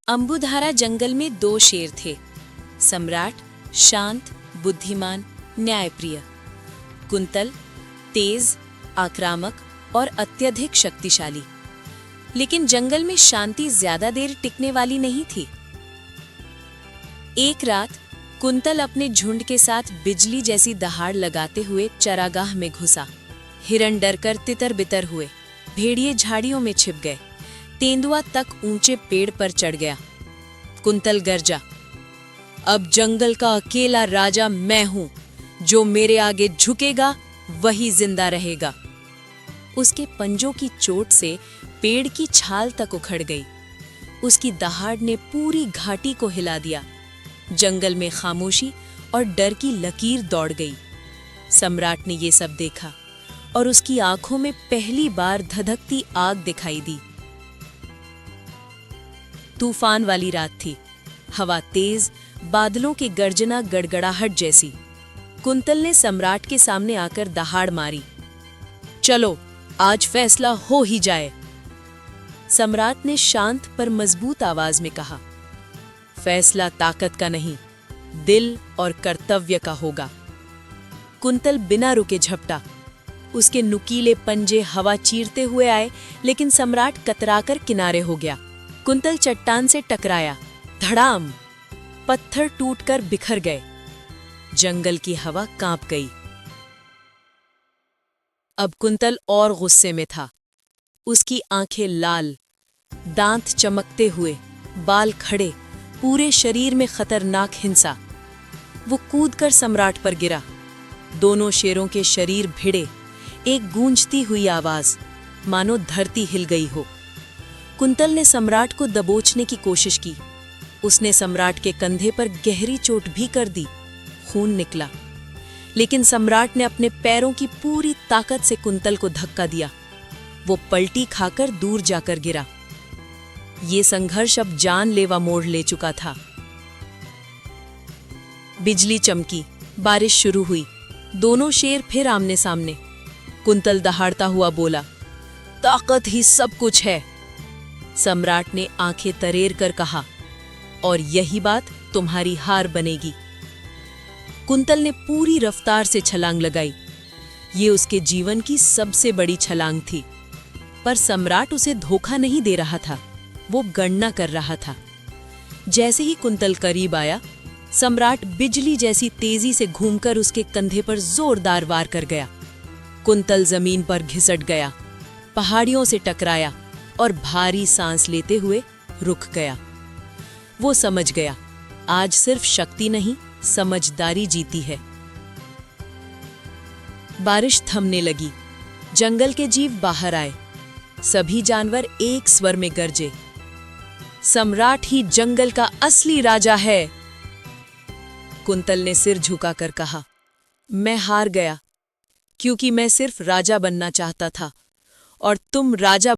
अंबुधारा जंगल में दो शेर थे। सम्राट शांत, बुद्धिमान, न्यायप्रिय। कुंतल तेज, आक्रामक और अत्यधिक शक्तिशाली। लेकिन जंगल में शांति ज्यादा देर टिकने वाली नहीं थी। एक रात कुंतल अपने झुंड के साथ बिजली जैसी दहाड़ लगाते हुए चरागाह में घुसा। हिरण डरकर तितर बितर हुए, भेड़िए झाड़ियों में छिप गए, तेंदुआ तक ऊंचे पेड़ पर चढ़ गया। कुंतल गरजा, अब जंगल का अकेला राजा मैं हूं, जो मेरे आगे झुकेगा वही जिंदा रहेगा। उसके पंजों की चोट से पेड़ की छाल तक उखड़ गई। उसकी दहाड़ ने पूरी घाटी को हिला दिया। जंगल में खामोशी और डर की लकीर दौड़ गई। सम्राट ने ये सब देखा और उसकी आंखों में पहली बार धधकती आग दिखाई दी। तूफान वाली रात थी, हवा तेज, बादलों की गर्जना गड़गड़ाहट जैसी। कुंतल ने सम्राट के सामने आकर दहाड़ मारी, चलो आज फैसला हो ही जाए। सम्राट ने शांत पर मजबूत आवाज में कहा, फैसला ताकत का नहीं, दिल और कर्तव्य का होगा। कुंतल बिना रुके झपटा। उसके नुकीले पंजे हवा चीरते हुए आए, लेकिन सम्राट कतराकर किनारे हो गया। कुंतल चट्टान से टकराया, धड़ाम, पत्थर टूटकर बिखर गए। जंगल की हवा कांप गई। अब कुंतल और गुस्से में था। उसकी आंखें लाल, दांत चमकते हुए, बाल खड़े, पूरे शरीर में खतरनाक हिंसा। वो कूदकर सम्राट पर गिरा। दोनों शेरों के शरीर भिड़े, एक गूंजती हुई आवाज, मानो धरती हिल गई हो। कुंतल ने सम्राट को दबोचने की कोशिश की। उसने सम्राट के कंधे पर गहरी चोट भी कर दी। खून निकला, लेकिन सम्राट ने अपने पैरों की पूरी ताकत से कुंतल को धक्का दिया। वो पलटी खाकर दूर जाकर गिरा। ये संघर्ष अब जानलेवा मोड़ ले चुका था। बिजली चमकी, बारिश शुरू हुई। दोनों शेर फिर आमने सामने। कुंतल दहाड़ता हुआ बोला, ताकत ही सब कुछ है। सम्राट ने आंखें तरेर कर कहा, और यही बात तुम्हारी हार बनेगी। कुंतल ने पूरी रफ्तार से छलांग लगाई। ये उसके जीवन की सबसे बड़ी छलांग थी। पर सम्राट उसे धोखा नहीं दे रहा था, वो गणना कर रहा था। जैसे ही कुंतल करीब आया, सम्राट बिजली जैसी तेजी से घूमकर उसके कंधे पर जोरदार वार कर गया। कुंतल जमीन पर घिसट गया, पहाड़ियों से टकराया और भारी सांस लेते हुए रुक गया। वो समझ गया, आज सिर्फ शक्ति नहीं, समझदारी जीती है। बारिश थमने लगी। जंगल के जीव बाहर आए। सभी जानवर एक स्वर में गरजे, सम्राट ही जंगल का असली राजा है। कुंतल ने सिर झुकाकर कहा, मैं हार गया, क्योंकि मैं सिर्फ राजा बनना चाहता था और तुम राजा